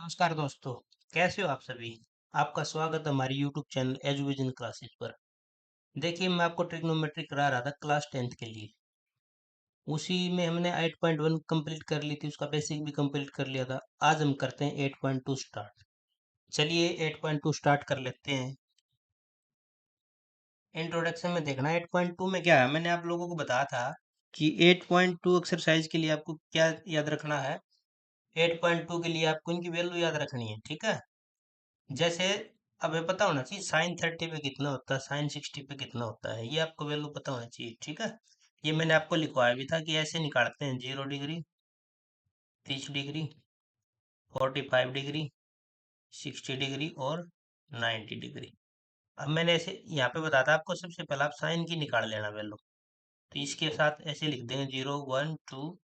नमस्कार दोस्तों। कैसे हो आप सभी। आपका स्वागत है हमारी यूट्यूब चैनल एजुविजन क्लासेस पर। देखिए, मैं आपको ट्रिग्नोमेट्री करा रहा था क्लास 10th के लिए। उसी में हमने 8.1 कंप्लीट कर ली थी, उसका बेसिक भी कंप्लीट कर लिया था। आज हम करते हैं 8.2 स्टार्ट। चलिए 8.2 स्टार्ट कर लेते हैं। इंट्रोडक्शन में देखना 8.2 में क्या है। मैंने आप लोगों को बताया था कि 8.2 एक्सरसाइज के लिए आपको क्या याद रखना है। 8.2 के लिए आपको इनकी वैल्यू याद रखनी है, ठीक है। जैसे अब ये पता होना चाहिए साइन 30 पे कितना होता है, साइन 60 पे कितना होता है, ये आपको वैल्यू पता होना चाहिए, ठीक है। ये मैंने आपको लिखवाया भी था कि ऐसे निकालते हैं 0 डिग्री, 30 डिग्री, 45 डिग्री, 60 डिग्री और 90 डिग्री। अब मैंने ऐसे यहाँ पे बताया था आपको, सबसे पहले आप साइन की निकाल लेना वैल्यू। तो इसके साथ ऐसे लिख देंगे 0 1 2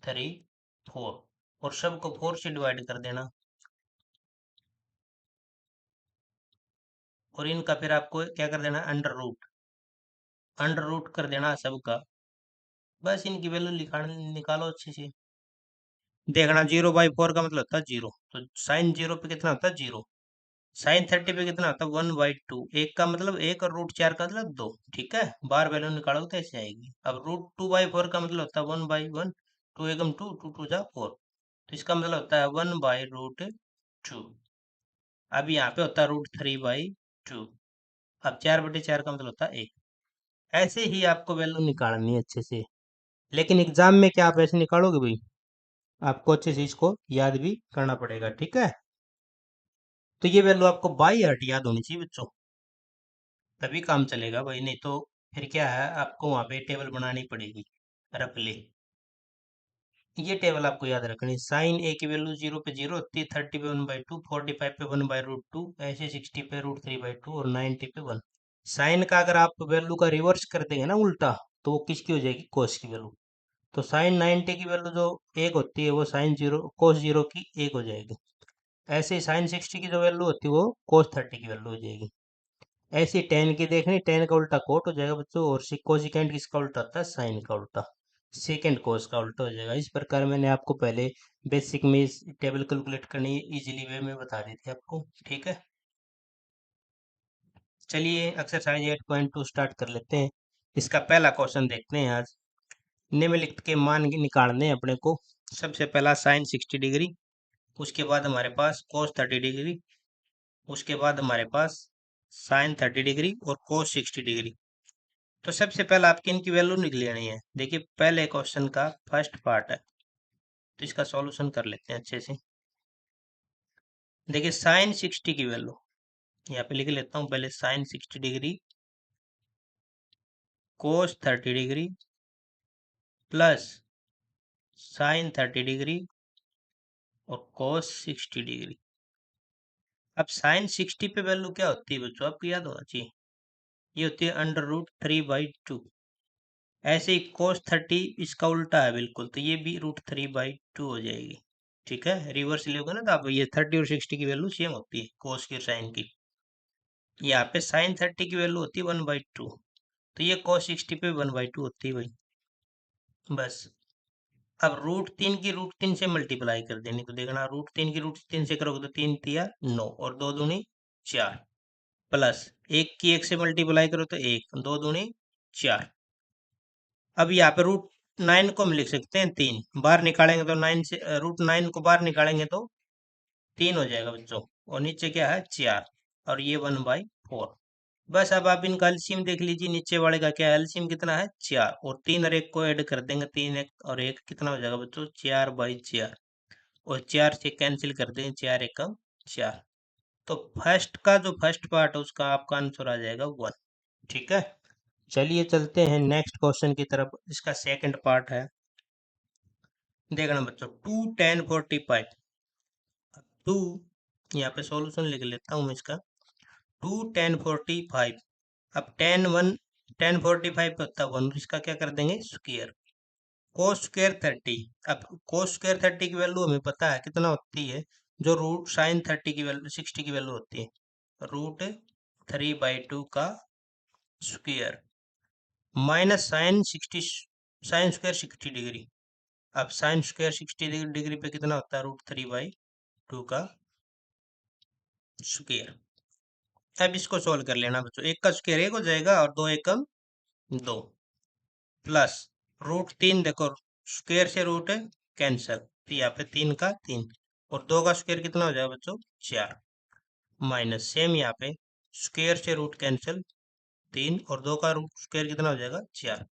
3 4 और सबको 4 से डिवाइड कर देना। और इनका फिर आपको क्या कर देना, अंडर रूट कर देना सबका। बस इनकी वैल्यू निकालो अच्छे से। देखना 0/4 का मतलब होता है 0, तो साइन 0 पे कितना होता है 0। साइन 30 पे कितना होता है 1/2। एक का मतलब 1 और रूट 4 का मतलब 2, ठीक है। बार वैल्यू निकालोगे तो ऐसे आएगी। अब रूट 2/4 का मतलब होता है 1/1। To Ekam to, to to जा 4, तो इसका मतलब होता है 1/√2। अब यहाँ पे होता है √3/2। अब 4/4 का मतलब होता है 1। ऐसे ही आपको वैल्यू निकालनी है अच्छे से। लेकिन एग्जाम में क्या आप ऐसे निकालोगे भाई, आपको अच्छे से इसको याद भी करना पड़ेगा, ठीक है। तो ये वैल्यू आपको बाई हार्ट याद होनी चाहिए बच्चों, तभी काम चलेगा भाई। नहीं तो फिर क्या है, आपको वहां पे टेबल बनानी पड़ेगी रफली। ये टेबल आपको याद रखनी। साइन ए की वैल्यू 0 पे 0 होती है, 30 पे 1/2, 45 पे 1/√2, ऐसे 60 पे √3/2 और 90 पे 1। साइन का अगर आप वैल्यू का रिवर्स कर देंगे ना उल्टा, तो वो किसकी हो जाएगी, कोस की वैल्यू। तो साइन 90 की वैल्यू जो एक होती है वो साइन 0 कोस 0 की एक हो जाएगी। ऐसे ही साइन 60 की जो वैल्यू होती है वो कोस 30 की वैल्यू हो जाएगी। ऐसे टेन की देखनी, टेन का उल्टा कोट हो जाएगा बच्चों। और कोसिकेंट किसका उल्टा होता है, साइन का उल्टा। सेकेंड कोस का उल्टा हो जाएगा। इस प्रकार मैंने आपको पहले बेसिक में इस टेबल कैलकुलेट करनी इजीली वे में बता दी थी आपको, ठीक है। चलिए एक्सरसाइज 8.2 स्टार्ट कर लेते हैं। इसका पहला क्वेश्चन देखते हैं आज। निम्नलिखित के मान निकालने हैं अपने को। सबसे पहला साइन 60 डिग्री, उसके बाद हमारे पास कोस 30 डिग्री, उसके बाद हमारे पास साइन 30 डिग्री और कोस 60 डिग्री। तो सबसे पहले आपकी इनकी वैल्यू निकल लेनी है। देखिए पहले क्वेश्चन का फर्स्ट पार्ट है, तो इसका सॉल्यूशन कर लेते हैं अच्छे से। देखिए साइन 60 की वैल्यू यहाँ पे लिख लेता हूँ पहले, sine 60 degree cos 30 degree plus sine 30 degree और कोस 60 डिग्री। अब साइन 60 पे वैल्यू क्या होती है बच्चों, आपको याद होना चाहिए, ये होती है √3/2। ऐसे ही कोस 30 इसका उल्टा है बिल्कुल, तो ये भी √3/2 हो जाएगी, ठीक है। रिवर्स लोगे ना तो आप ये 30 और 60 की वैल्यू सेम होती है कोस की और साइन की। यहाँ पे साइन 30 की वैल्यू होती है 1/2, तो ये कोस 60 पे 1/2 होती है भाई। बस अब √3 की √3 से मल्टीप्लाई कर देनी, तो देखना √3 की √3 से करोगे तो 3 × 3 = 9 और 2 दूनी 4 प्लस 1 की 1 से मल्टीप्लाई करो तो 1, 2 दूनी 4। अब यहाँ पे √9 को हम लिख सकते हैं 3, बाहर निकालेंगे तो 9 से √9 को बाहर निकालेंगे तो 3 हो जाएगा बच्चों। और नीचे क्या है 4 और ये 1/4। बस अब आप इनका एलसीएम देख लीजिए, नीचे वाले का क्या है, एलसीएम कितना है 4 और 3 और 1 को ऐड कर देंगे, 3 1 और 1 कितना हो जाएगा बच्चों 4/4। और 4 से कैंसिल कर देंगे, 4 एकम 4। तो फर्स्ट का जो फर्स्ट पार्ट है उसका आपका आंसर आ जाएगा 1, ठीक है। चलिए चलते हैं नेक्स्ट क्वेश्चन की तरफ। इसका सेकंड पार्ट है, देखना बच्चों 2 tan 45। टू यहाँ पे सॉल्यूशन लिख लेता हूँ मैं इसका। 2 tan 45। अब tan 45 पे होता है 1, इसका क्या कर देंगे स्क्वायर। Cos square 30। अब कोस स्क्वायर 30 की वैल्यू हमें पता है कितना होती है, जो रूट साइन 30 की वैल्यू 60 की वैल्यू होती है √3/2 का square minus sine square 60 degree. अब साइन स्क्वायर 60 डिग्री पे कितना होता है √3/2 का स्क्वायर। अब इसको सोल्व कर लेना बच्चों, एक का स्क्वायर एक हो जाएगा और दो एकम दो, प्लस रूट तीन, देखो स्क्वायर से रूट कैंसल, तो यहाँ पे तीन का तीन और दो का स्क्वायर कितना हो जाएगा बच्चों, चार, माइनस सेम यहाँ पे स्क्वायर से रूट कैंसिल, तीन और दो का रूट स्क्वायर कितना हो जाएगा, चार।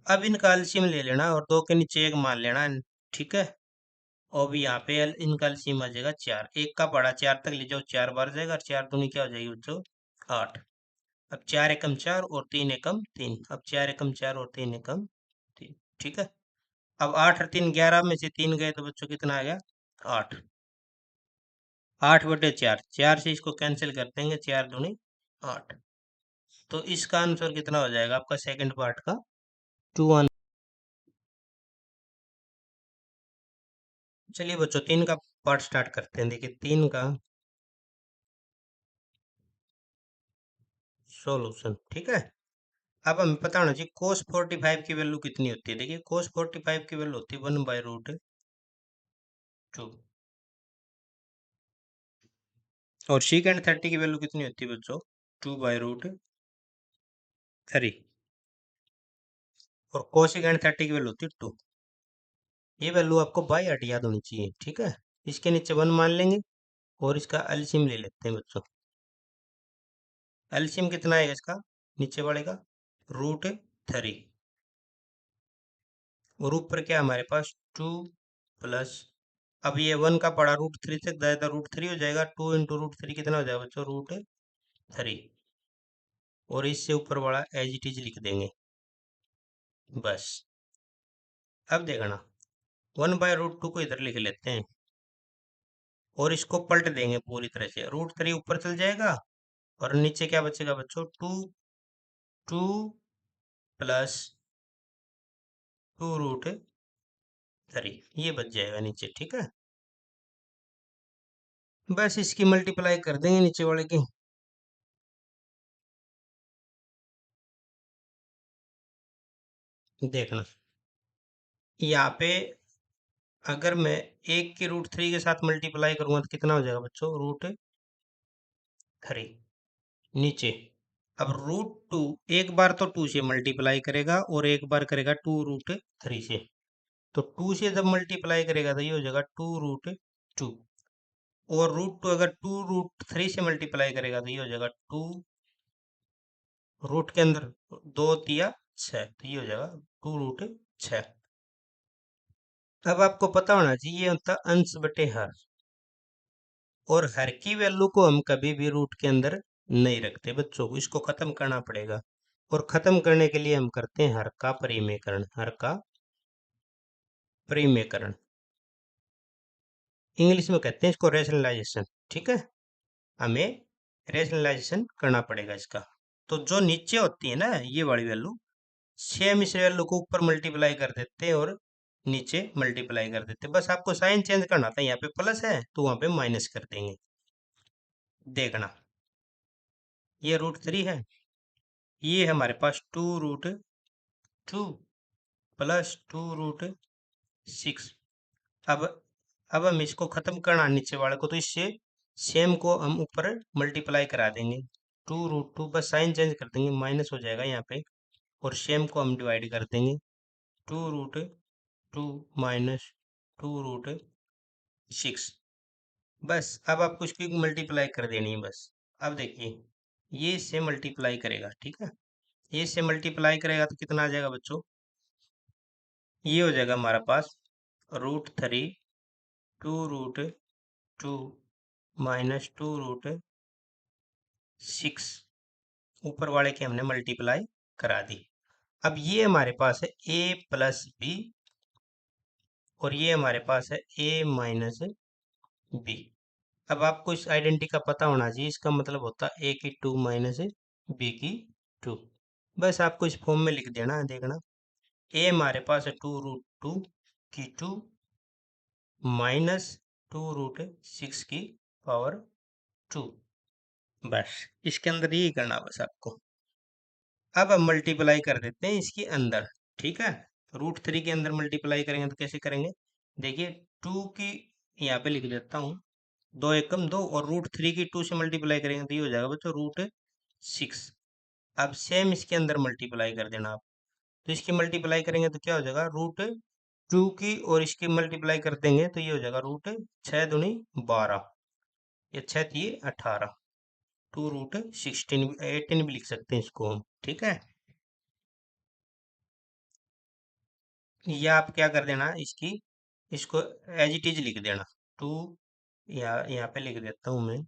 अब इनका एलसीएम ले लेना और दो के नीचे एक मान लेना, ठीक है। और भी यहाँ पे इनका एलसीएम आ जाएगा चार, एक का पड़ा चार तक ले जाओ, चार बार जाएगा और चार दूनी क्या हो जाएगी बच्चों, आठ। अब चार एकम चार और तीन एकम तीन, अब चार एकम चार और तीन एकम तीन, ठीक है। अब आठ और तीन ग्यारह में से तीन गए तो बच्चों कितना आ गया, आठ। आठ बटे चार, चार से इसको कैंसिल कर देंगे, चार दूनी आठ। तो इसका आंसर कितना हो जाएगा आपका सेकंड पार्ट का, टू। चलिए बच्चों तीन का पार्ट स्टार्ट करते हैं। देखिए तीन का सॉल्यूशन, ठीक है। अब हमें पता होना चाहिए कोस 45 की वैल्यू कितनी होती है। देखिए कोस 45 की वैल्यू होती है 1/√2, और सीकेंड 30 की वैल्यू कितनी होती है बच्चों, 2/√3, और कोसिकेंड 30 की वैल्यू होती है 2। ये वैल्यू आपको बाय हार्ट याद होनी चाहिए, ठीक है। इसके नीचे 1 मान लेंगे और इसका एलसीएम ले लेते हैं बच्चों। एलसीएम कितना आएगा इसका, नीचे वाले का √3, और ऊपर क्या हमारे पास 2 प्लस, अब ये 1 का पड़ा √3 से ज्यादा √3 हो जाएगा, 2 इंटू √3 कितना हो जाएगा बच्चों, √3, और इससे ऊपर वाला एज इट इज लिख देंगे बस। अब देखना 1/√2 को इधर लिख लेते हैं और इसको पलट देंगे पूरी तरह से, √3 ऊपर चल जाएगा और नीचे क्या बचेगा बच्चों, टू, टू प्लस 2√3, ये बच जाएगा नीचे, ठीक है। बस इसकी मल्टीप्लाई कर देंगे नीचे वाले की। देखना यहाँ पे अगर मैं एक की √3 के साथ मल्टीप्लाई करूंगा तो कितना हो जाएगा बच्चों, √3, नीचे। अब √2 एक बार तो 2 से मल्टीप्लाई करेगा और एक बार करेगा 2√3 से, तो 2 से जब मल्टीप्लाई करेगा तो ये हो जाएगा 2√2, और √2 अगर 2√3 से मल्टीप्लाई करेगा तो ये हो जाएगा 2, रूट के अंदर दो तिया छः, तो ये हो जाएगा 2√6। अब आपको पता होना चाहिए ये होता है अंश बटे हर, और हर की वैल्यू को हम कभी भी रूट के अंदर नहीं रखते बच्चों को, इसको खत्म करना पड़ेगा। और खत्म करने के लिए हम करते हैं हर का परिमेयकरण, हर का परिमेयकरण, इंग्लिश में कहते हैं इसको रेशनलाइजेशन, ठीक है। हमें रेशनलाइजेशन करना पड़ेगा इसका। तो जो नीचे होती है ना ये वाली वैल्यू, सेम इस वैल्यू को ऊपर मल्टीप्लाई कर देते हैं और नीचे मल्टीप्लाई कर देते हैं। बस आपको साइन चेंज करना था, यहाँ पे प्लस है तो वहां पे माइनस कर देंगे। देखना ये √3 है, ये हमारे पास 2√2 प्लस 2√6। अब अब हम इसको खत्म करना नीचे वाले को, तो इससे सेम को हम ऊपर मल्टीप्लाई करा देंगे, 2√2, बस साइन चेंज कर देंगे, माइनस हो जाएगा यहाँ पे, और सेम को हम डिवाइड कर देंगे, 2√2 माइनस 2√6। बस अब आपको इसकी मल्टीप्लाई कर देनी है बस। अब देखिए ये इससे मल्टीप्लाई करेगा, ठीक है। ये इससे मल्टीप्लाई करेगा तो कितना आ जाएगा बच्चों, ये हो जाएगा हमारा पास √3, 2√2 माइनस 2√6, ऊपर वाले की हमने मल्टीप्लाई करा दी। अब ये हमारे पास है a प्लस बी, और ये हमारे पास है a माइनस बी। अब आपको इस आइडेंटिटी का पता होना चाहिए, इसका मतलब होता है a की 2 माइनस बी की 2। बस आपको इस फॉर्म में लिख देना है। देखना a हमारे पास है 2√2 की 2 माइनस 2√6 की पावर 2। बस इसके अंदर यही करना बस आपको। अब हम मल्टीप्लाई कर देते हैं इसके अंदर, ठीक है। √3 के अंदर मल्टीप्लाई करेंगे तो कैसे करेंगे, देखिए 2 की यहाँ पे लिख देता हूँ, दो एकम दो, और रूट थ्री की टू से मल्टीप्लाई करेंगे तो ये हो जाएगा बच्चों रूट सिक्स। अब सेम इसके अंदर मल्टीप्लाई कर देना आप। तो इसकी मल्टीप्लाई करेंगे तो क्या हो जाएगा रूट टू की, और इसकी मल्टीप्लाई कर देंगे तो ये हो जाएगा रूट छः दूनी 12, ये छः थी 18, टू रूट 16, 18 भी लिख सकते हैं इसको हम, ठीक है। या आप क्या कर देना इसकी, इसको एज इट इज लिख देना, टू, यहाँ पे लिख देता हूँ मैं,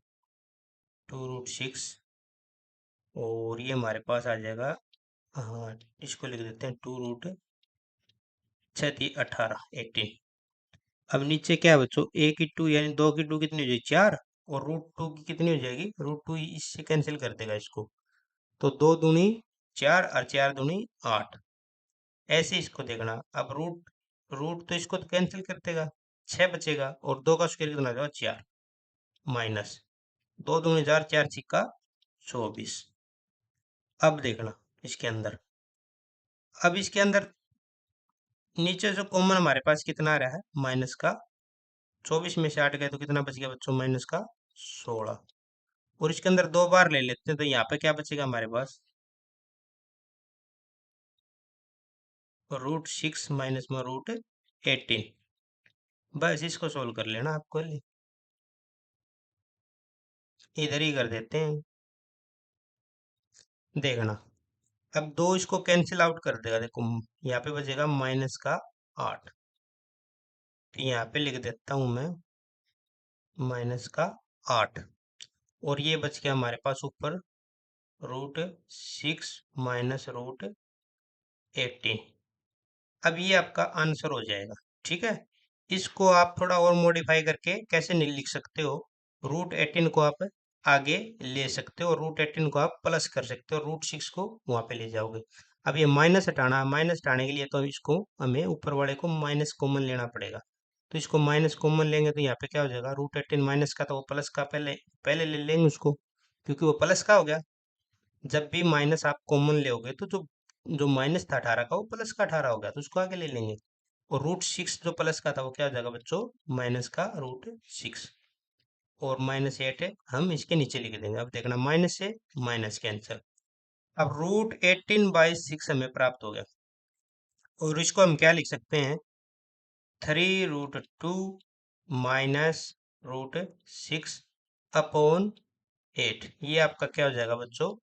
टू रूट सिक्स, और ये हमारे पास आ जाएगा, हाँ इसको लिख देते हैं टू रूट छः थी 18, 18। अब नीचे क्या है बच्चों, ए की टू यानी दो की टू कितनी हो जाएगी 4, और रूट टू की कितनी हो जाएगी, रूट टू इससे कैंसिल कर देगा इसको, तो दो दूनी 4 और 4 दूनी 8। ऐसे इसको देखना। अब रूट रूट तो इसको तो कैंसिल कर देगा, 6 बचेगा, और दो का स्क्वायर कितना हो जाएगा 4, माइनस दो दूनी 4, 4 छिक्का 24। अब देखना इसके अंदर, अब इसके अंदर नीचे जो कॉमन हमारे पास कितना आ रहा है माइनस का, 24 में से 8 गए तो कितना बच गया बच्चों, माइनस का 16। और इसके अंदर दो बार ले लेते हैं तो यहाँ पे क्या बचेगा हमारे पास, रूट सिक्स माइनस में रूट 18। बस इसको सोल्व कर लेना आपको, इधर ही कर देते हैं, देखना। अब दो इसको कैंसिल आउट कर देगा, देखो यहाँ पे बचेगा माइनस का 8, तो यहाँ पे लिख देता हूँ मैं माइनस का 8, और ये बच गया हमारे पास ऊपर रूट सिक्स माइनस रूट 18। अब ये आपका आंसर हो जाएगा, ठीक है। इसको आप थोड़ा और मॉडिफाई करके कैसे नहीं लिख सकते हो, रूट 18 को आप आगे ले सकते हो, रूट 18 को आप प्लस कर सकते हो, रूट सिक्स को वहां पे ले जाओगे। अब ये माइनस हटाना, माइनस हटाने के लिए तो इसको हमें ऊपर वाले को माइनस कॉमन लेना पड़ेगा। तो इसको माइनस कॉमन लेंगे तो यहाँ पे क्या हो जाएगा, रूट 18 माइनस का, तो वो प्लस का पहले पहले ले लेंगे उसको, क्योंकि वो प्लस का हो गया। जब भी माइनस आप कॉमन लोगे तो जो जो माइनस था 18 का वो प्लस का 18 हो गया, तो उसको आगे ले लेंगे। और रूट सिक्स जो प्लस का था वो क्या हो जाएगा बच्चों, माइनस का रूट सिक्स, और माइनस एट है हम इसके नीचे लिख देंगे। अब देखना माइनस से माइनस कैंसिल, अब रूट 18/6 हमें प्राप्त हो गया, और इसको हम क्या लिख सकते हैं, three root two minus root six upon 8। ये आपका क्या हो जाएगा बच्चों,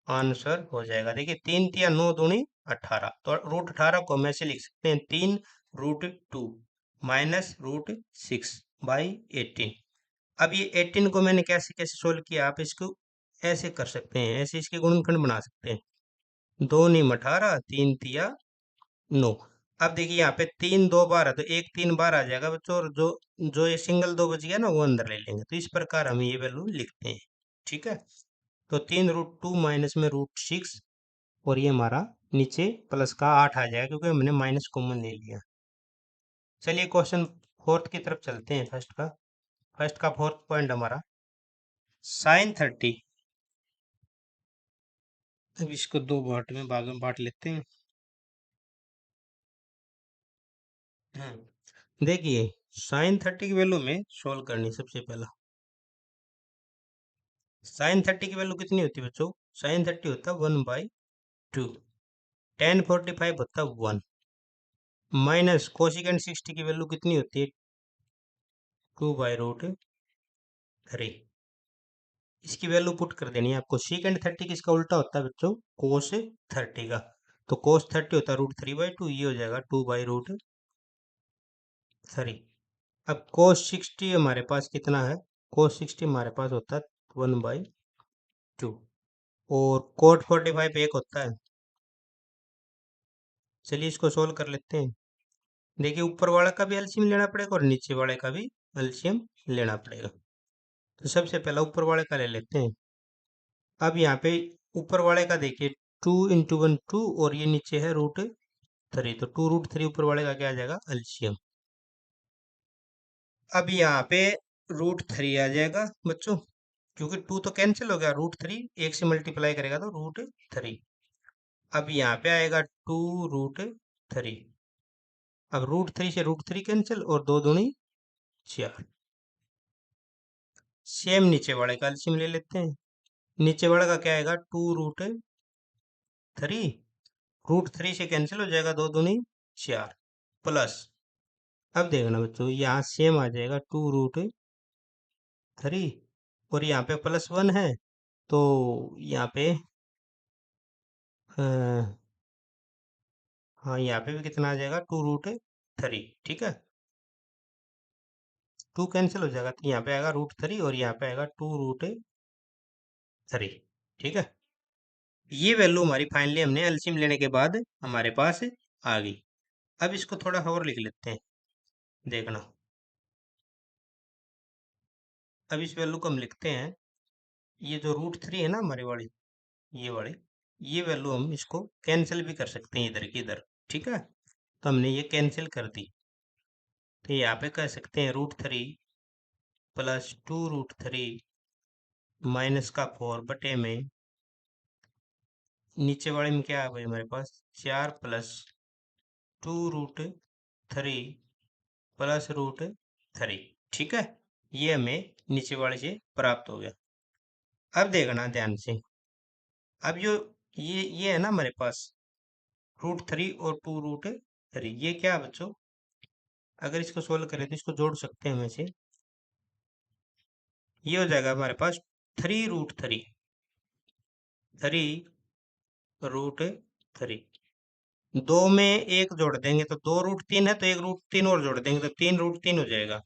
आंसर हो जाएगा। देखिए तीन तिया नौ दूनी 18, तो रूट 18 को हम ऐसे लिख सकते हैं, तीन root two minus root six by 18। अब ये 18 को मैंने कैसे कैसे सोल्व किया, आप इसको ऐसे कर सकते हैं, ऐसे इसके गुणनखंड बना सकते हैं, दो नीम 18, तीन तिया 9। अब देखिए यहाँ पे तीन दो बार है तो एक तीन बार आ जाएगा बच्चों, और जो जो ये सिंगल दो बच गया ना वो अंदर ले लेंगे, तो इस प्रकार हम ये वैल्यू लिखते हैं, ठीक है। तो तीन रूट टू माइनस में रूट सिक्स, और ये हमारा नीचे प्लस का 8 आ जाएगा क्योंकि हमने माइनस कॉमन ले लिया। चलिए क्वेश्चन फोर्थ की तरफ चलते हैं, फर्स्ट का फोर्थ पॉइंट हमारा साइन 30। अब इसको दो पार्ट में भाग में बांट लेते हैं। देखिए साइन 30 की वैल्यू में सोल्व करनी, सबसे पहला साइन 30 की वैल्यू कितनी होती है बच्चों, साइन 30 होता है 1/2, टेन 45 होता है 1, माइनस कोसिकेंट 60 की वैल्यू कितनी होती है 2/√3। इसकी वैल्यू पुट कर देनी है आपको, सीकेंड 30 किसका उल्टा होता है बच्चों, कोस 30 का, तो कोस 30 होता है √3/2, ये हो जाएगा 2/√3। अब कोस 60 हमारे पास कितना है, कोस 60 हमारे पास होता है 1/2, और कोट 45 एक होता है। चलिए इसको सोल्व कर लेते हैं। देखिए ऊपर वाले का भी एलसीएम लेना पड़ेगा और नीचे वाले का भी एलसीएम लेना पड़ेगा। तो सबसे पहला ऊपर वाले का ले लेते हैं। अब यहाँ पे ऊपर वाले का देखिए 2 × 1 2, और ये नीचे है √3, तो 2√3 ऊपर वाले का क्या आ जाएगा एलसीएम। अब यहाँ पे √3 आ जाएगा बच्चों, क्योंकि टू तो कैंसिल हो गया, √3 एक से मल्टीप्लाई करेगा तो √3। अब यहाँ पे आएगा 2√3, अब √3 से √3 कैंसिल, और दो दूनी 4। सेम नीचे वाले का एलसीएम ले लेते हैं। नीचे वाले का क्या आएगा, 2√3, √3 से कैंसिल हो जाएगा, 2 दूनी 4 प्लस। अब देखना बच्चों, यहाँ सेम आ जाएगा 2√3, और यहाँ पे +1 है, तो यहाँ पे अ, हाँ यहाँ पे भी कितना आ जाएगा, 2√3। ठीक है, 2 कैंसिल हो जाएगा, तो यहाँ पे आएगा √3 और यहाँ पे आएगा 2√3। ठीक है, ये वैल्यू हमारी फाइनली हमने एलसीएम लेने के बाद हमारे पास आ गई। अब इसको थोड़ा और लिख लेते हैं, देखना। अब इस वैल्यू को हम लिखते हैं, ये जो √3 है ना हमारे वाली, ये वाले, ये वैल्यू हम इसको कैंसिल भी कर सकते हैं इधर की इधर। ठीक है, तो हमने ये कैंसिल कर दी, तो यहाँ पे कह सकते हैं √3 प्लस 2√3 माइनस का 4/में, नीचे वाले में क्या है भाई हमारे पास, 4 प्लस 2√3 प्लस √3। ठीक है, ये हमें नीचे वाले से प्राप्त हो गया। अब देखना ध्यान से, अब जो ये है ना हमारे पास √3 और 2√3, ये क्या है बच्चों, अगर इसको सोल्व करें तो इसको जोड़ सकते हैं हम ऐसे, ये हो जाएगा हमारे पास 3√3, 3√3, दो में एक जोड़ देंगे तो 2√3 है, तो 1√3 और जोड़ देंगे तो 3√3 हो जाएगा,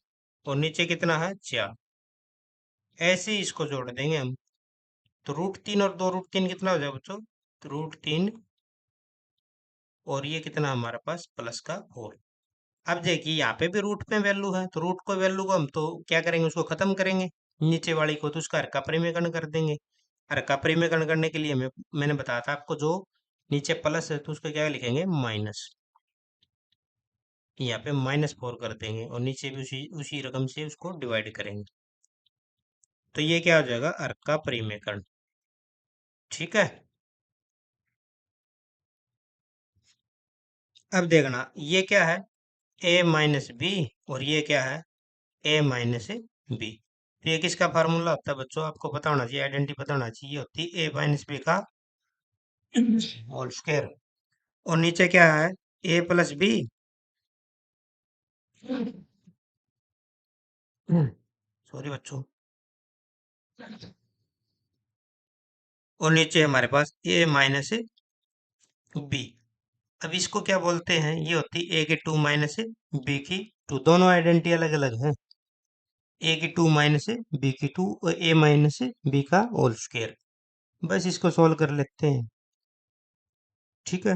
और नीचे कितना है 4, ऐसे ही इसको जोड़ देंगे हम, तो √3 और 2√3 कितना हो जाएगा बच्चों, तो √3, और ये कितना हमारे पास +4। अब देखिए यहाँ पे भी रूट पे वैल्यू है, तो रूट को वैल्यू को हम तो क्या करेंगे, उसको खत्म करेंगे, नीचे वाली को तो उसका हरका परिमेयकरण कर देंगे। हरका परिमेयकरण करने के लिए मैंने बताया था आपको, जो नीचे प्लस है तो उसको क्या लिखेंगे, माइनस, यहाँ पे -4 कर देंगे, और नीचे भी उसी उसी रकम से उसको डिवाइड करेंगे, तो ये क्या हो जाएगा, हरका परिमेयकरण। ठीक है, अब देखना ये क्या है, a-b, और ये क्या है, a-b। तो ये किसका फार्मूला होता है बच्चों, आपको पता होना चाहिए, आइडेंटिटी पता होना चाहिए, होती है a-b का होल स्क्वायर, और नीचे क्या है, a+b, सॉरी बच्चों, और नीचे हमारे पास a-b। अब इसको क्या बोलते हैं, ये होती है a की 2 माइनस b की 2, दोनों आइडेंटिटी अलग अलग हैं, a की 2 माइनस b की 2 और a-b का होल स्क्वायर। बस इसको सोल्व कर लेते हैं। ठीक है,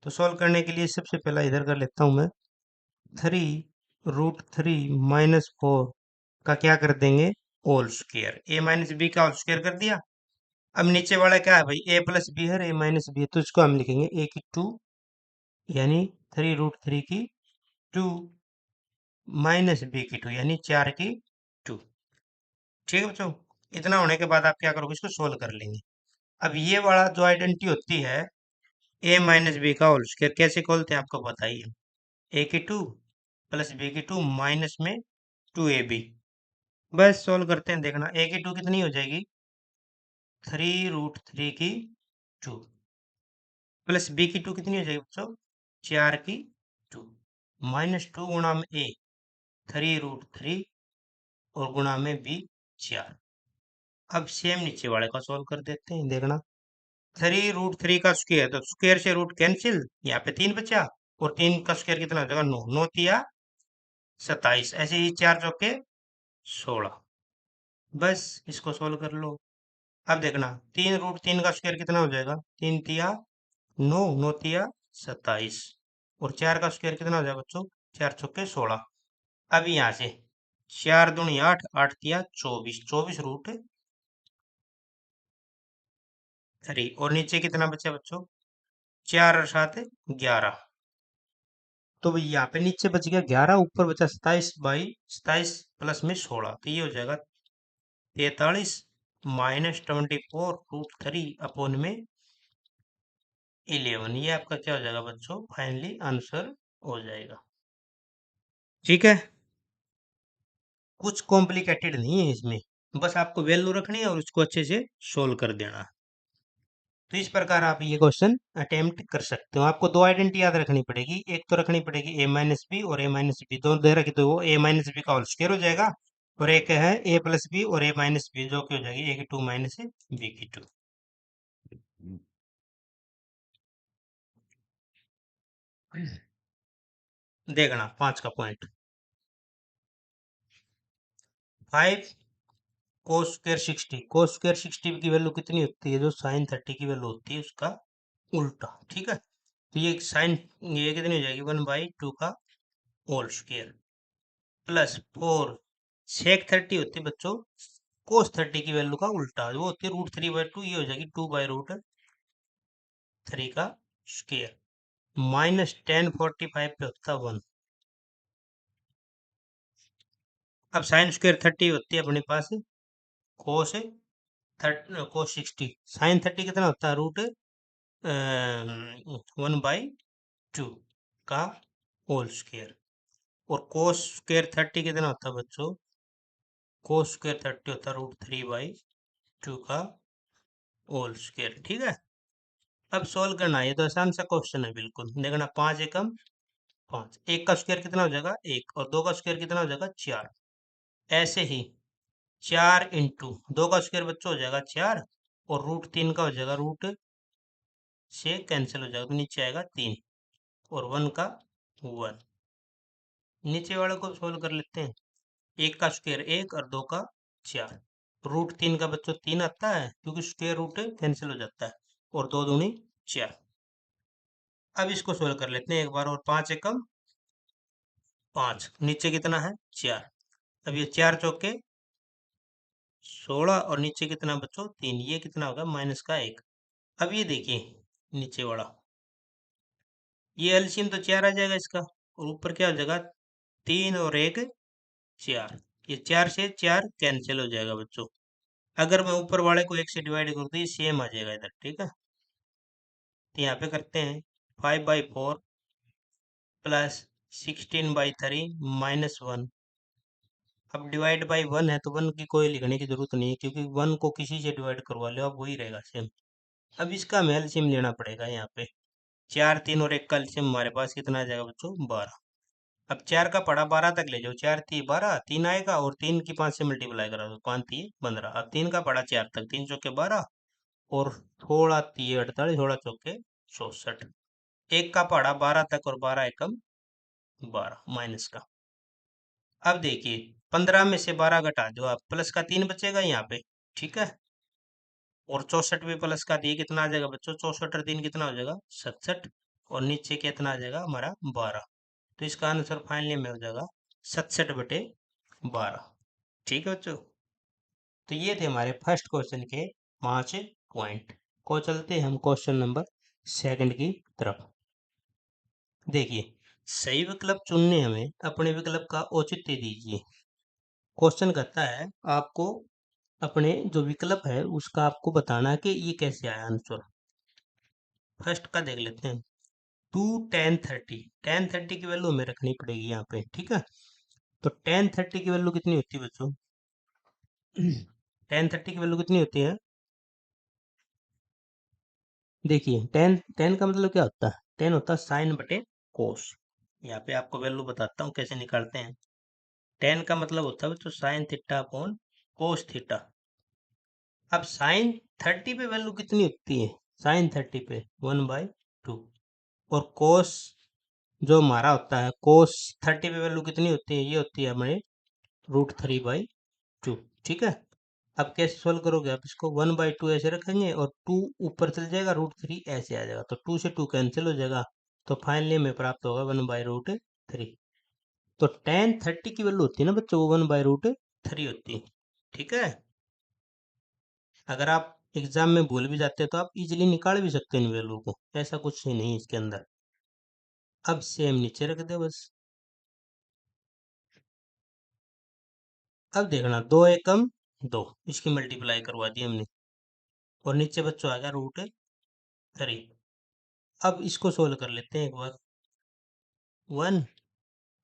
तो सोल्व करने के लिए सबसे पहला इधर कर लेता हूं मैं, 3√3 -4 का क्या कर देंगे, होल स्क्वायर, a-b का होल स्क्वायर कर दिया। अब नीचे वाला क्या है भाई, a+b है, a-b है, तो इसको हम लिखेंगे a की 2, यानी 3√3 की 2 माइनस b की 2 यानी 4 की 2। ठीक है बच्चों, इतना होने के बाद आप क्या करोगे, इसको सोल्व कर लेंगे। अब ये वाला जो आइडेंटिटी होती है a-b का होल स्क्वायर, कैसे खोलते हैं आपको बताइए, a की 2 प्लस b की 2 माइनस में 2ab। बस सोल्व करते हैं, देखना a की 2 कितनी हो जाएगी, 3√3 की 2 प्लस b की 2 कितनी हो जाएगी बच्चों, 4 की 2, -2 गुणा में a 3√3 और गुणा में b 4। अब सेम नीचे वाले का सोल्व कर देते हैं, देखना 3√3 का स्क्वायर, तो स्क्वायर से रूट कैंसिल, यहाँ पे 3 बचा, और 3 का स्क्वायर कितना हो जाएगा, 9, 9 तिया 27, ऐसे ही 4 चौके 16। बस इसको सोल्व कर लो। अब देखना 3√3 का स्क्वायर कितना हो जाएगा, 3 तिया 9, 9 तिया 27, और 4 का स्क्वायर कितना हो जाएगा बच्चों, 4 चौके 16। अब यहाँ से 4 दूनी 8, 8 तिया 24, 24√3, और नीचे कितना बचा बच्चों, 4 और 7 11। तो भाई यहाँ पे नीचे बच गया 11, ऊपर बचा 27/27 प्लस में 16, तो ये हो जाएगा 43 -24√3/11, ये आपका क्या हो जाएगा बच्चों, फाइनली आंसर हो जाएगा। ठीक है, कुछ कॉम्प्लिकेटेड नहीं है इसमें, बस आपको वैल्यू रखनी है और उसको अच्छे से सोल्व कर देना है। तो इस प्रकार आप ये क्वेश्चन अटेम्प्ट कर सकते हो। आपको दो आइडेंटिटी याद रखनी पड़ेगी, एक तो रखनी पड़ेगी ए माइनस बी और ए माइनस बी दोनों दे रखी, तो वो ए माइनस बी का होल स्क्वायर हो जाएगा, और एक है ए प्लस बी और ए माइनस बी जो कि हो जाएगी ए की टू माइनस बी की टू। देखना 5 का point, 5 cos square 60, cos square 60 की वैल्यू कितनी होती है, जो साइन 30 की वैल्यू होती है उसका उल्टा, ठीक है। तो ये साइन, ये कितनी हो जाएगी 1/2 का होल स्क्वायर प्लस 4 सेक 30 होती है बच्चों कोस 30 की वैल्यू का उल्टा, वो होती है √3/2, ये हो जाएगी 2/√3 का स्क्वायर माइनस 1045 पे होता है 1। अब साइन स्क्वायर 30 होती है अपने पास कोस कोस 60, साइन 30 कितना होता है √1/2 का होल स्क्वायर, और कोस स्क्वायर 30 कितना होता है बच्चों, कोस स्क्वायर 30 होता है √3/2 का होल स्क्वायर, ठीक है। अब सोल्व करना है, ये तो आसान सा क्वेश्चन है बिल्कुल। देखना 5 एकम 5, एक का स्क्वायर कितना हो जाएगा एक, और दो का स्क्वायर कितना हो जाएगा 4। ऐसे ही 4 इंटू दो का स्क्वायर बच्चों हो जाएगा 4, और √3 का हो जाएगा रूट से कैंसिल हो जाएगा, तो नीचे आएगा 3, और 1 का 1। नीचे वाले को सोल्व कर लेते हैं, एक का स्क्वायर एक और दो का 4, √3 का बच्चों 3 आता है क्योंकि स्क्वायर रूट कैंसिल हो जाता है, और 2 दूनी 4। अब इसको सोल्व कर लेते हैं एक बार और, 5 एकम 5, नीचे कितना है 4, अब ये 4 चौके 16, और नीचे कितना बच्चों 3, ये कितना होगा माइनस का 1। अब ये देखिए नीचे वाला, ये एलसीएम तो 4 आ जाएगा इसका, और ऊपर क्या हो जाएगा 3 और 1 4, ये 4 से 4 कैंसिल हो जाएगा बच्चों। अगर मैं ऊपर वाले को 1 से डिवाइड करूँ तो ये सेम आ जाएगा इधर, ठीक है। तो यहाँ पे करते हैं 5/4 प्लस 16/3 माइनस 1। अब डिवाइड बाई 1 है तो 1 की कोई लिखने की जरूरत नहीं है, क्योंकि 1 को किसी से डिवाइड करवा लो अब वही रहेगा सेम। अब इसका हमें एलसीएम लेना पड़ेगा यहाँ पे, 4 3 और 1 का एलसीएम हमारे पास कितना आ जाएगा बच्चों 12। अब 4 का पड़ा 12 तक ले जाओ, 4 3 12, 3 आएगा, और 3 की 5 से मल्टीप्लाई करा दो, 5 3 15। अब 3 का पड़ा 4 तक, 3 चौके 12, और थोड़ा 3 48, थोड़ा चौके 64। एक का पड़ा 12 तक, और 12 एकम 12 माइनस का। अब देखिए 15 में से 12 घटा दो आप, प्लस का 3 बचेगा यहाँ पे, ठीक है। और 64 में प्लस का ये कितना आ जाएगा बच्चों, 64 और 3 कितना हो जाएगा 67, और नीचे कितना आ जाएगा हमारा 12। तो इसका आंसर फाइनली में हो जाएगा 67/12, ठीक है बच्चों। तो ये थे हमारे फर्स्ट क्वेश्चन के 5 पॉइंट। को चलते हम क्वेश्चन नंबर सेकंड की तरफ। देखिए सही विकल्प चुनने हमें अपने विकल्प का औचित्य दीजिए। क्वेश्चन कहता है आपको अपने जो विकल्प है उसका आपको बताना है कि ये कैसे आया आंसर। फर्स्ट का देख लेते हैं, 2 tan 30, tan 30 की वैल्यू हमें रखनी पड़ेगी यहाँ पे, ठीक है। तो tan 30 की वैल्यू कितनी होती है बच्चों, tan 30 की वैल्यू कितनी होती है, देखिए टेन टेन का मतलब क्या होता है, टेन होता है साइन बटे कोस। यहाँ पे आपको वैल्यू बताता हूँ कैसे निकालते हैं। टेन का मतलब होता है बच्चों sine theta upon cos theta. अब साइन 30 पे वैल्यू कितनी होती है, साइन 30 पे 1/2, और कोस जो हमारा होता है कोस 30 पे वैल्यू कितनी होती है, ये होती है हमारे √3/2, ठीक है। अब कैसे सोल्व करोगे आप इसको, 1/2 ऐसे रखेंगे और 2 ऊपर चल जाएगा, √3 ऐसे आ जाएगा, तो 2 से 2 कैंसिल हो जाएगा, तो फाइनली हमें प्राप्त होगा 1/√3। तो tan 30 की वैल्यू होती है ना बच्चों, वो 1/√3 होती है, ठीक है। अगर आप एग्जाम में भूल भी जाते हैं तो आप इजीली निकाल भी सकते हैं इन वैल्यू को, ऐसा कुछ ही नहीं इसके अंदर। अब सेम नीचे रख दे बस। अब देखना 2 एकम 2, इसकी मल्टीप्लाई करवा दी हमने, और नीचे बच्चों आ गया √3। अब इसको सोल्व कर लेते हैं एक बार, 1।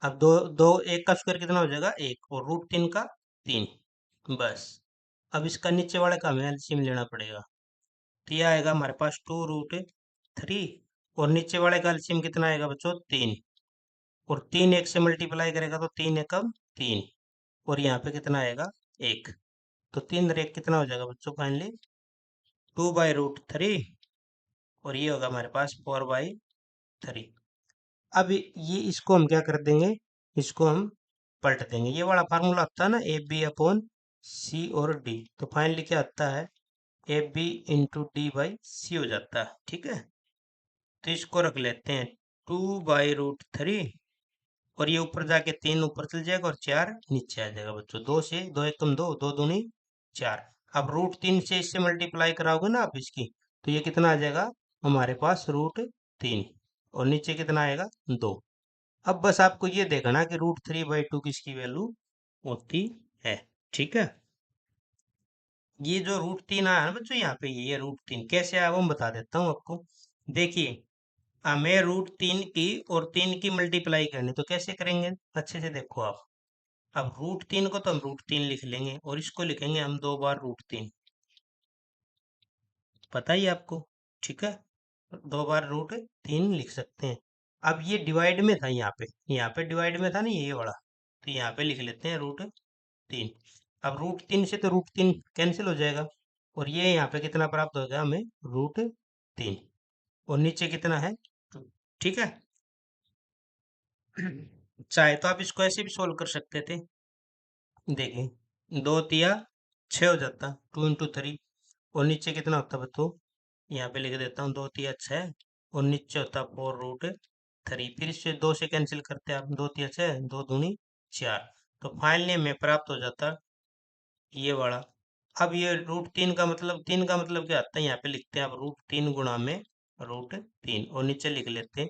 अब दो दो एक का स्क्वायर कितना हो जाएगा एक, और √3 का 3, बस। अब इसका नीचे वाले का हमें एलसीएम लेना पड़ेगा। तो यह आएगा हमारे पास 2√3 और नीचे वाले का एलसीएम कितना आएगा बच्चों 3, और 3 1 से मल्टीप्लाई करेगा तो 3 एकम 3, और यहाँ पे कितना आएगा 1। तो 3 और 1 कितना हो जाएगा बच्चों फाइनली 2/√3, और ये होगा हमारे पास 4/3। अब ये इसको हम क्या कर देंगे, इसको हम पलट देंगे। ये वाला फार्मूला आता है ना AB/C और D, तो फाइनली क्या आता है AB × D/C हो जाता है। ठीक है, तो इसको रख लेते हैं 2/√3, और ये ऊपर जाके 3 ऊपर चल जाएगा और 4 नीचे आ जाएगा बच्चों। 2 से 2 एकम 2, 2 दूनी 4। अब √3 से इससे मल्टीप्लाई कराओगे ना आप इसकी, तो ये कितना आ जाएगा हमारे पास √3, और नीचे कितना आएगा 2। अब बस आपको ये देखना कि √3/2 किसकी वैल्यू होती है। ठीक है, ये जो √3 आया है ना बच्चों, यहाँ पे ये √3 कैसे आया वो मैं बता देता हूँ आपको। देखिए हमें √3 की और 3 की मल्टीप्लाई करनी, तो कैसे करेंगे अच्छे से देखो आप। अब √3 को तो हम √3 लिख लेंगे, और इसको लिखेंगे हम 2 बार √3, पता ही आपको। ठीक है, 2 बार √3 लिख सकते हैं। अब ये डिवाइड में था, यहाँ पे डिवाइड में था ना ये वाला, तो यहाँ पे लिख लेते हैं √3। अब √3 से तो √3 कैंसिल हो जाएगा, और ये यहाँ पे कितना प्राप्त हो गया हमें √3, और नीचे कितना है 2। ठीक है, चाहे तो आप इसको ऐसे भी सोल्व कर सकते थे। देखिए 2 तिया 6 हो जाता, 2 × 3, और नीचे कितना होता बच्चों, यहाँ पे लिख देता हूँ 2 तिया 6, और नीचे होता 4√3। फिर इससे 2 से कैंसिल करते हैं आप, 2 तिया 6, 2 दूनी 4, तो फाइनली हमें प्राप्त हो जाता ये वाला। अब ये √3 का मतलब, 3 का मतलब क्या आता है, यहाँ पे लिखते हैं आप √3 गुणा में √3, और नीचे लिख लेते हैं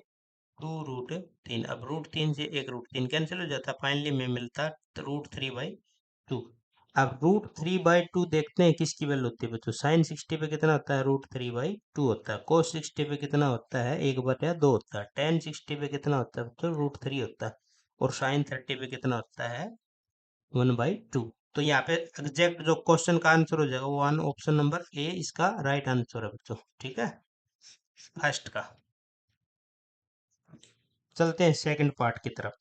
2√3। अब √3 से एक √3 कैंसिल हो जाता, फाइनली में मिलता √3/2। अब √3/2 देखते हैं किसकी वैल्यू होती है बच्चों। साइन 60 पे कितना होता है √3/2 होता है। कोस 60 पे कितना होता है 1/2 होता है। टेन 60 पे कितना होता है बच्चों √3 होता है। और साइन 30 पे कितना होता है 1/2। तो यहाँ पे एग्जैक्ट जो क्वेश्चन का आंसर हो जाएगा वो ऑप्शन नंबर ए इसका राइट आंसर है बच्चों। ठीक है, फर्स्ट का। चलते हैं सेकंड पार्ट की तरफ।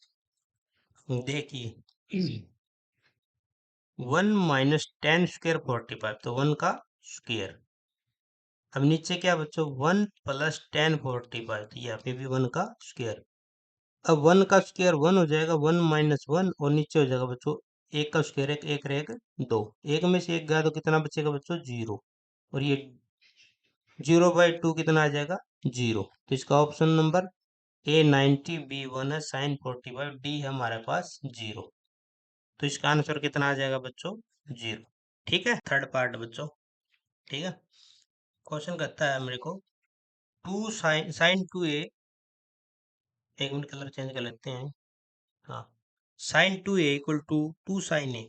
देखिए 1 - 10² 45, तो 1 का स्क्वायर। अब नीचे क्या बच्चों 1 + 10 45, तो यहाँ पे भी 1 का स्क्वायर। अब 1 का स्क्वायर 1 हो जाएगा, 1 - 1, और नीचे हो जाएगा बच्चों एक का स्क्वायर, एक रहेगा 2, एक में से एक गया तो कितना बचेगा बच्चों 0, और ये 0/2 कितना आ जाएगा 0। तो इसका ऑप्शन नंबर A 90, B 1 है, साइन 45, D है हमारे पास 0। तो इसका आंसर कितना आ जाएगा बच्चों 0। ठीक है, थर्ड पार्ट बच्चों। ठीक है, क्वेश्चन कहता है मेरे को 2 sin एक मिनट कलर चेंज कर लेते हैं। हाँ, sin 2a = 2 sin a।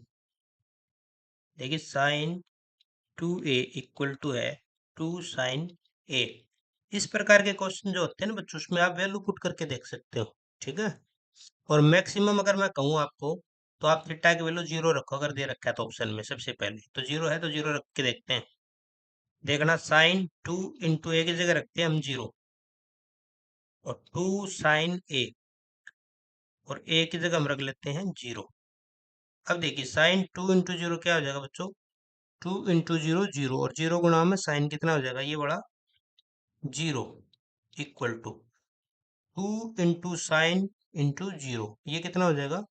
देखिए sin 2a = है 2 sin a। इस प्रकार के क्वेश्चन जो होते हैं ना बच्चों, उसमें आप वैल्यू पुट करके देख सकते हो। ठीक है, और मैक्सिमम अगर मैं कहूँ आपको, तो आप थीटा की वैल्यू 0 रखो, अगर दे रखा है तो ऑप्शन में सबसे पहले तो 0 है, तो 0 रख के देखते हैं। देखना sin 2 × a की जगह रखते हैं हम 0, और 2 sin a, और a की जगह हम रख लेते हैं 0। अब देखिए sin 2 × 0 क्या हो जाएगा बच्चों 2 × 0 0, और 0 गुणा में साइन कितना हो जाएगा ये बड़ा 0 = 2 × sin 0, ये कितना हो जाएगा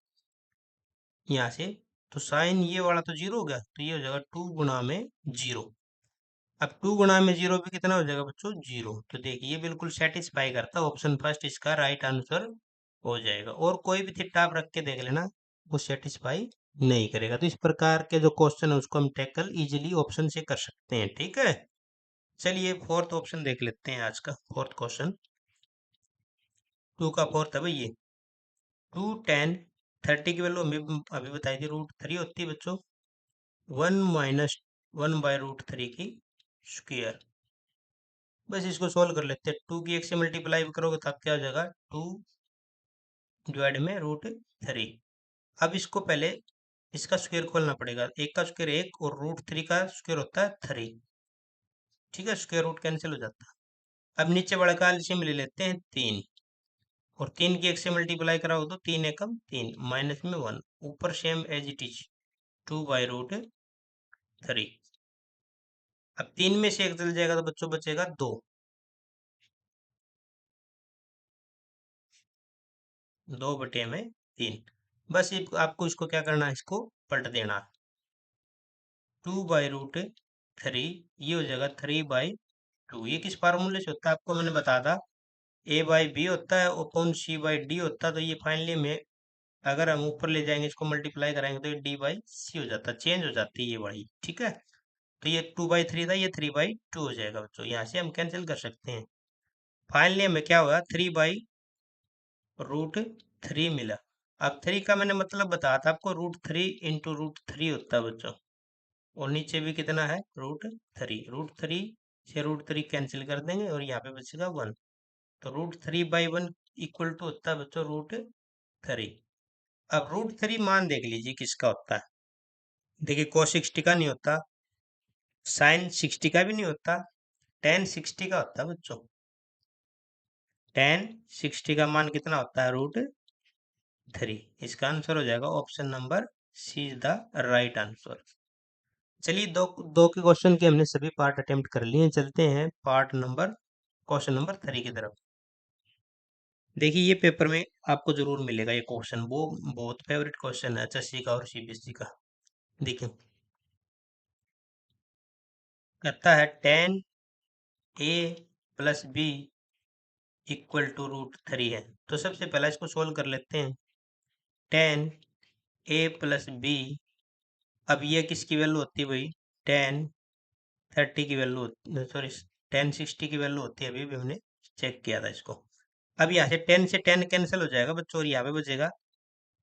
यहाँ से, तो साइन ये वाला तो 0 हो गया, तो ये हो जाएगा 2 गुणा में 0। अब 2 गुणा में 0 भी कितना हो जाएगा बच्चों 0। तो देखिए ये बिल्कुल सेटिस्फाई करता है, ऑप्शन फर्स्ट इसका राइट आंसर हो जाएगा। और कोई भी थीटा आप रख के देख लेना, वो सेटिस्फाई नहीं करेगा। तो इस प्रकार के जो क्वेश्चन है उसको हम टैकल इजीली ऑप्शन से कर सकते हैं। ठीक है, चलिए फोर्थ ऑप्शन देख लेते हैं आज का फोर्थ क्वेश्चन। 2 का फोर्थ है भाई ये 2 tan 30 की वैल्यू हमें अभी बताई थी √3 होती है बच्चों। 1 - 1/√3 की स्क्वायर। बस इसको सोल्व कर लेते हैं। 2 की 1 से मल्टीप्लाई करोगे तब क्या हो जाएगा 2 डिवाइड में √3। अब इसको पहले इसका स्क्वायर खोलना पड़ेगा। एक का स्क्वायर एक और √3 का स्क्वायर होता है 3। ठीक है, स्क्वायर रूट कैंसिल हो जाता है। अब नीचे बड़ा का एलसीएम ले लेते हैं 3, और 3 की 1 से मल्टीप्लाई कराओ तो 3 एकम 3 माइनस में 1, ऊपर सेम एज इट इज 2/√3। अब 3 में से एक चल जाएगा तो बच्चों बचेगा 2, 2/3। बस आपको इसको क्या करना है, इसको पलट देना। 2/√3 ये हो जाएगा 3/2। ये किस फार्मूले से होता है आपको मैंने बताया था, A/B होता है और कौन C/D होता है। तो ये फाइनली में अगर हम ऊपर ले जाएंगे, इसको मल्टीप्लाई कराएंगे तो ये D/C हो जाता है, चेंज हो जाती है ये वाली। ठीक है, तो ये 2/3 था, ये 3/2 हो जाएगा बच्चों। यहाँ से हम कैंसिल कर सकते हैं। फाइनली हमें क्या हुआ, 3/√3 मिला। अब 3 का मैंने मतलब बताया था आपको, √3 इंटू √3 होता है बच्चों। और नीचे भी कितना है, √3 से √3 कैंसिल कर देंगे और यहाँ पे बचेगा 1। तो √3/1 इक्वल टू होता है बच्चों √3। अब √3 मान देख लीजिए किसका होता है। देखिए cos 60 का नहीं होता, sin 60 का भी नहीं होता, tan 60 का होता है बच्चों। tan 60 का मान कितना होता है, √3। इसका आंसर हो जाएगा option number C is the right answer. चलिए, दो दो के क्वेश्चन के हमने सभी पार्ट अटेम्प्ट कर लिए। चलते हैं क्वेश्चन नंबर 3 की तरफ। देखिए, ये पेपर में आपको जरूर मिलेगा ये क्वेश्चन, वो बहुत फेवरेट क्वेश्चन है एचएससी का और सीबीएसई का। देखिए, कहता है tan A+B इक्वल टू √3 है। तो सबसे पहला इसको सोल्व कर लेते हैं। tan A+B, अब ये किसकी वैल्यू होती है भाई, tan 30 की वैल्यू, सॉरी tan 60 की वैल्यू होती है। अभी भी हमने चेक किया था इसको। अब यहाँ से 10 से 10 कैंसिल हो जाएगा बच्चों, और यहाँ पे बचेगा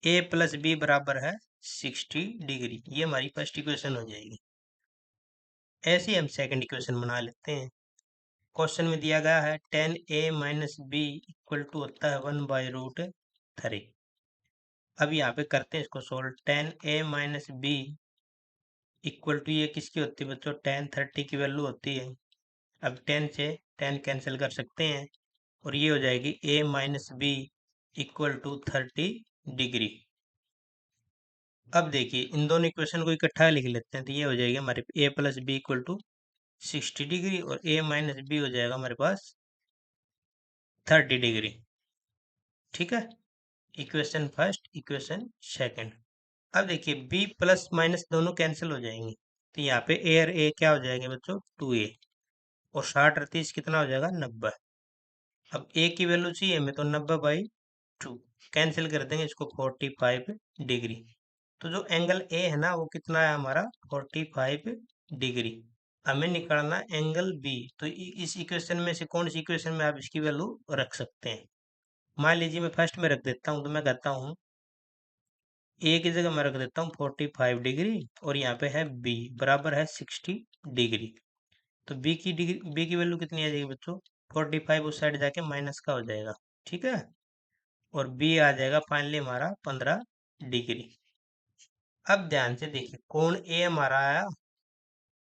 A+B बराबर है 60 डिग्री। ये हमारी फर्स्ट इक्वेशन हो जाएगी। ऐसे ही हम सेकंड इक्वेशन बना लेते हैं। क्वेश्चन में दिया गया है tan A-B इक्वल टू होता है 1/√3। अब यहाँ पे करते हैं इसको solve. tan A-B equal to, ये किसकी होती है बच्चों, tan 30 की वैल्यू होती है। अब 10 से 10 कैंसिल कर सकते हैं और ये हो जाएगी A-B इक्वल टू 30 डिग्री। अब देखिए, इन दोनों इक्वेशन को इकट्ठा लिख लेते हैं तो ये हो जाएगी हमारे A+B इक्वल टू 60 डिग्री, और A-B हो जाएगा हमारे पास 30 डिग्री। ठीक है, इक्वेशन फर्स्ट, इक्वेशन सेकंड। अब देखिए, B प्लस माइनस दोनों कैंसिल हो जाएंगे, तो यहाँ पे A और A क्या हो जाएंगे बच्चों, 2A, और 60 कितना हो जाएगा, 90। अब A की वैल्यू चाहिए हमें, तो 90/2 कैंसिल कर देंगे इसको, 45 डिग्री। तो जो एंगल A है ना, वो कितना है हमारा, 45 डिग्री। हमें निकालना एंगल B। तो इस इक्वेशन में से कौन सी इक्वेशन में आप इसकी वैल्यू रख सकते हैं। मान लीजिए मैं फर्स्ट में रख देता हूँ, तो मैं कहता हूँ A की जगह मैं रख देता हूँ 45 डिग्री, और यहाँ पे है B बराबर है 60 डिग्री। तो B की वैल्यू कितनी आ जाएगी बच्चों, 45 उस साइड जाके माइनस का हो जाएगा। ठीक है, और B आ जाएगा फाइनली हमारा 15 डिग्री। अब ध्यान से देखिए, कोण A हमारा आया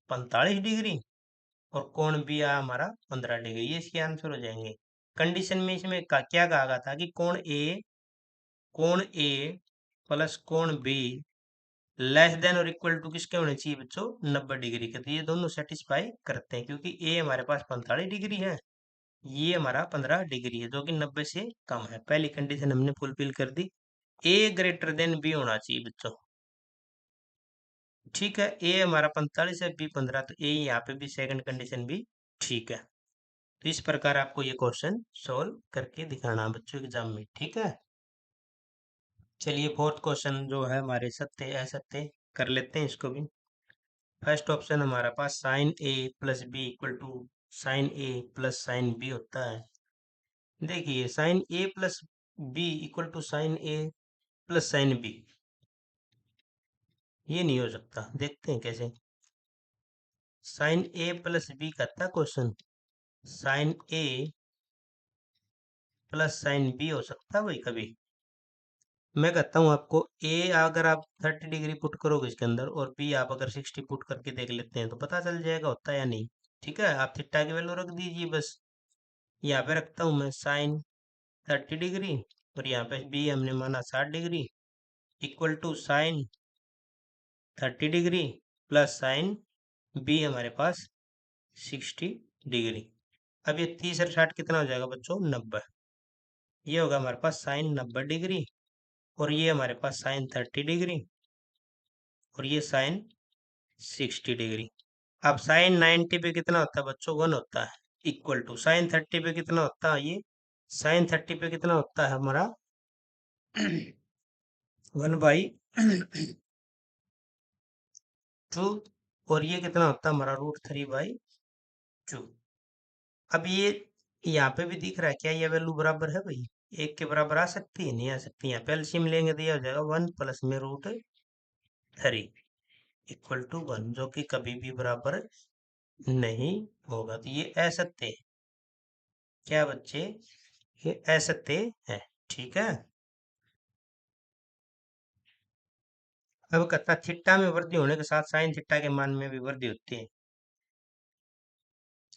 45 डिग्री, और कोण B आया हमारा 15 डिग्री। ये इसके आंसर हो जाएंगे। कंडीशन में इसमें क्या कहा गया था कि कोण A प्लस कोण B लेस देन और इक्वल टू किसके होने चाहिए बच्चों, 90 डिग्री के। तो ये दोनों सेटिस्फाई करते हैं, क्योंकि A हमारे पास 45 डिग्री है, ये हमारा 15 डिग्री है, जो कि 90 से कम है। पहली कंडीशन हमने फुलफिल कर दी। A ग्रेटर देन B होना चाहिए बच्चों। ठीक है, A हमारा 45 है, B 15, तो A यहाँ पे भी सेकंड कंडीशन भी ठीक है। तो इस प्रकार आपको ये क्वेश्चन सोल्व करके दिखाना है बच्चों एग्जाम में। ठीक है, चलिए फोर्थ क्वेश्चन जो है हमारे सत्य असत्य कर लेते हैं इसको भी। फर्स्ट ऑप्शन हमारा पास sin A+B equal to sin A+sin B होता है। देखिए, sin A+B equal to sin A+sin B, ये नहीं हो सकता। देखते हैं कैसे। sin A+B करता क्वेश्चन, sin A+sin B हो सकता है भाई कभी। मैं कहता हूँ आपको ए अगर आप 30 डिग्री पुट करोगे इसके अंदर और बी आप अगर 60 पुट करके देख लेते हैं तो पता चल जाएगा होता है या नहीं। ठीक है, आप थीटा की वैल्यू रख दीजिए बस। यहाँ पे रखता हूँ मैं साइन 30 डिग्री और यहाँ पे बी हमने माना 60 degree equal to sine 30 degree plus sine B हमारे पास 60 डिग्री। अब ये 30 और 60 कितना हो जाएगा बच्चों, 90। ये होगा हमारे पास साइन 90 डिग्री और ये हमारे पास साइन 30 डिग्री और ये साइन 60 डिग्री। अब साइन 90 पे कितना होता है बच्चों, 1 होता है इक्वल टू साइन 30 पे कितना होता है, ये साइन 30 पे कितना होता है हमारा 1/2 और ये कितना होता है हमारा √3/2। अब ये यहाँ पे भी दिख रहा है क्या, ये वैल्यू बराबर है भाई, एक के बराबर आ सकती है, नहीं आ सकती। यहाँ पे एलसीएम लेंगे तो ये हो जाएगा 1 प्लस में √3 इक्वल टू 1, जो कि कभी भी बराबर नहीं होगा। तो ये असत्य है। क्या बच्चे, ये असत्य है। ठीक है। अब कहता थीटा में वृद्धि होने के साथ साइन थीटा के मान में भी वृद्धि होती है।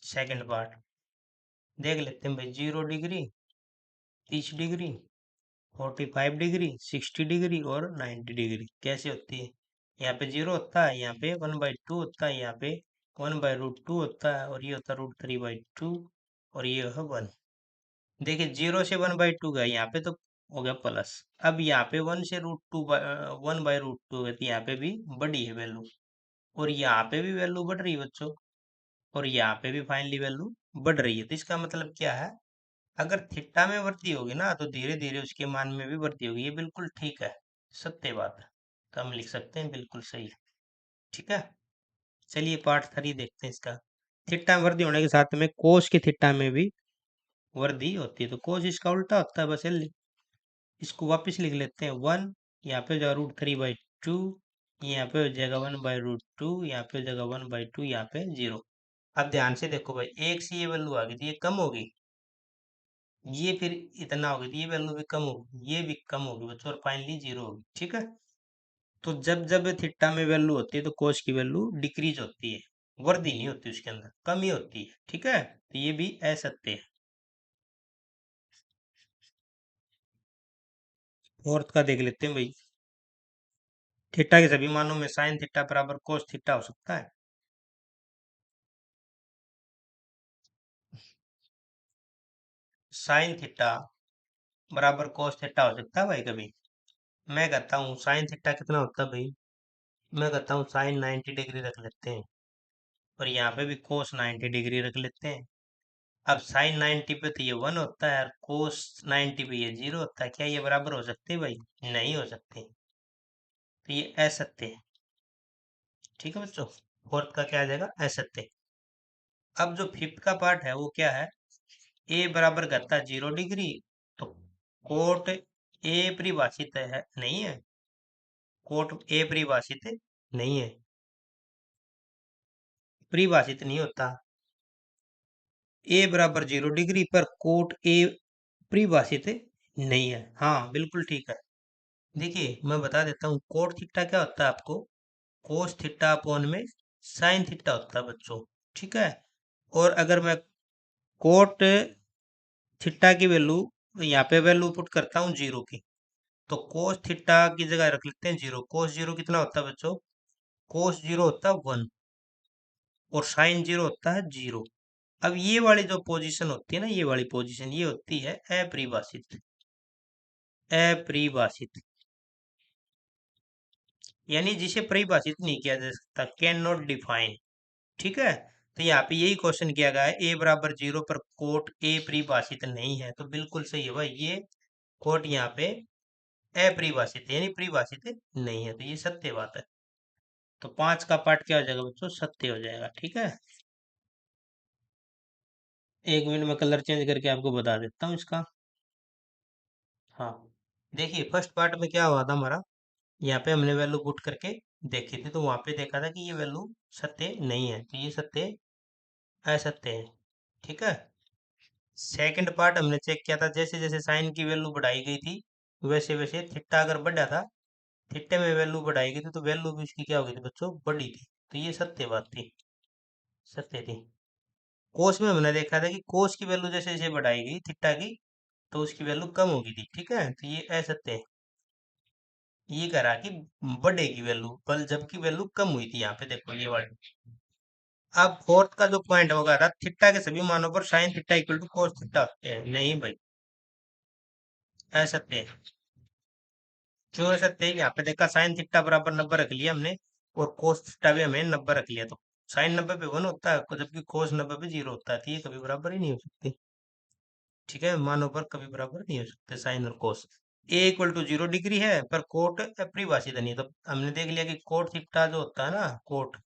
सेकंड पार्ट देख लेते हैं भाई, 0 डिग्री, 30 डिग्री, 45 डिग्री, 60 डिग्री और 90 डिग्री कैसे होती है। यहाँ पे 0 होता है, यहाँ पे 1/2 होता है, यहाँ पे 1/√2 होता है और ये होता है √3/2 और ये है 1। देखिए 0 से 1/2 गया, यहाँ पे तो हो गया प्लस। अब यहाँ पे 1 से √2 1/√2 है तो यहाँ पे भी बड़ी है वैल्यू और यहाँ पे भी वैल्यू बढ़ रही है बच्चों और यहाँ पे भी फाइनली वैल्यू बढ़ रही है। तो इसका मतलब क्या है, अगर थीटा में वृद्धि होगी ना तो धीरे धीरे उसके मान में भी वृद्धि होगी। ये बिल्कुल ठीक है, सत्य बात है। तो हम लिख सकते हैं बिल्कुल सही है। ठीक है। चलिए पार्ट 3 देखते हैं इसका। थीटा में वृद्धि होने के साथ में कोस की थीटा में भी वृद्धि होती है। तो कोस इसका उल्टा होता है, बस इसको वापस लिख लेते हैं 1, यहाँ पे जो √3/2, यहाँ पे हो जाएगा 1/√2, यहाँ पे हो जाएगा 1/2, यहाँ पे 0। अब ध्यान से देखो भाई, एक से ये वैल्यू आ गई थी, ये कम होगी, ये फिर इतना होगी तो ये वैल्यू भी कम होगी, ये भी कम होगी बच्चों और फाइनली 0 होगी। ठीक है। तो जब जब थीटा में वैल्यू होती है तो कोस की वैल्यू डिक्रीज होती है, वृद्धि नहीं होती, उसके अंदर कमी होती है। ठीक है, तो ये भी असत्य है। फोर्थ का देख लेते हैं भाई, थीटा के सभी मानों में साइन थीटा बराबर कोस थीटा हो सकता है। साइन थीटा बराबर कोस थीटा हो सकता है भाई कभी। मैं कहता हूँ साइन थीटा कितना होता है भाई, मैं कहता हूँ साइन 90 डिग्री रख लेते हैं और यहाँ पे भी कोस 90 डिग्री रख लेते हैं। अब साइन 90 पे तो ये 1 होता है और कोस 90 पे ये 0 होता है। क्या ये बराबर हो सकते हैं भाई, नहीं हो सकते। तो ये असत्य है। ठीक है बच्चों, फोर्थ का क्या आ जाएगा, असत्य। अब जो फिफ्थ का पार्ट है वो क्या है, ए बराबर करता है 0 डिग्री, तो कोट ए परिभाषित है नहीं है, कोट ए परिभाषित नहीं है, परिभाषित नहीं होता। ए बराबर 0 डिग्री पर कोट ए परिभाषित नहीं है। हाँ बिल्कुल ठीक है। देखिए मैं बता देता हूँ, कोट थीटा क्या होता है आपको, कोस थीटा अपॉन में साइन थीटा होता है बच्चों। ठीक है। और अगर मैं कोट थीटा की वैल्यू यहाँ पे वैल्यू पुट करता हूँ 0 की, तो कोस थीटा की जगह रख लेते हैं 0। कोस 0 कितना होता है बच्चों, कोस 0 होता है 1 और साइन 0 होता है 0। अब ये वाली जो पोजीशन होती है ना, ये वाली पोजीशन ये होती है अपरिभाषित। अपरिभाषित यानी जिसे परिभाषित नहीं किया जा सकता, कैन नॉट डिफाइन। ठीक है। तो यहाँ पे यही क्वेश्चन किया गया है, ए बराबर 0 पर कोट ए परिभाषित नहीं है, तो बिल्कुल सही है भाई, ये कोट यहाँ पे अपरिभाषित है, यानी परिभाषित नहीं है। तो ये सत्य बात है। तो 5 का पार्ट क्या हो जाएगा बच्चों, सत्य हो जाएगा। ठीक है। 1 मिनट में कलर चेंज करके आपको बता देता हूँ इसका। हाँ देखिए, फर्स्ट पार्ट में क्या हुआ था हमारा, यहाँ पे हमने वैल्यू पुट करके देखी थी तो वहां पे देखा था कि ये वैल्यू सत्य नहीं है, तो ये सत्य असत्य है। ठीक है। सेकंड पार्ट हमने चेक किया था, जैसे जैसे साइन की वैल्यू बढ़ाई गई थी वैसे वैसे थीटा अगर बढ़ा था, थीटे में वैल्यू बढ़ाई गई थी, तो वैल्यू भी उसकी क्या हो गई थी बच्चों, बढ़ी थी। तो ये सत्य बात थी, सत्य थी। कोस में हमने देखा था कि कोस की वैल्यू जैसे जैसे बढ़ाई गई थीटा की, तो उसकी वैल्यू कम हो गई थी, ठीक है, तो ये असत्य है। ये करा कि बढ़ेगी वैल्यू, पर जबकि वैल्यू कम हुई थी, यहाँ पे देखो ये वर्ड। अब फोर्थ का जो पॉइंट होगा था, थीटा के सभी मानों पर sine theta equal to cos theta होते हैं, नहीं भाई, असत्य है। क्यों असत्य है? यहाँ पे देखा साइन थीटा बराबर 90 रख लिया हमने, और कोस थीटा भी हमें 90 रख लिया, तो साइन 90 पे 1 होता है, जबकि कोस 90 पे 0 होता है, तो ये कभी बराबर ही नहीं हो सकते। ठीक है, मानों पर कभी बराबर नहीं हो सकते साइन और कोस। ए इक्वल टू 0 डिग्री है, पर कोट अपरिभाषित नहीं है, तो हमने देख लिया कि कोट थीटा जो होता है ना, कोट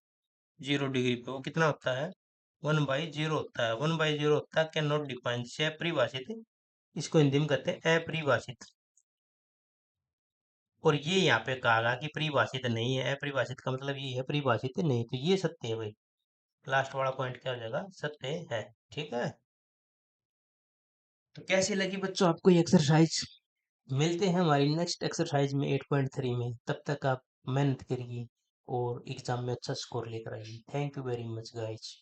0 डिग्री पे वो कितना होता है, 1/0 होता है, 1/0 होता है, कैन नॉट डिफाइन, से अपरिभाषित है। इसको हिंदी में कहते हैं अपरिभाषित। और ये यहाँ पे कहा गया कि परिभाषित नहीं है, अपरिभाषित का मतलब ये है परिभाषित नहीं, तो ये सत्य है भाई। लास्ट वाला पॉइंट क्या हो जाएगा, सत्य है। ठीक है, तो कैसी लगी बच्चों आपको ये एक्सरसाइज? मिलते हैं हमारी नेक्स्ट एक्सरसाइज में 8.3 में, तब तक आप मेहनत करिए और एग्जाम में अच्छा स्कोर लेकर आइए। Thank you very much guys.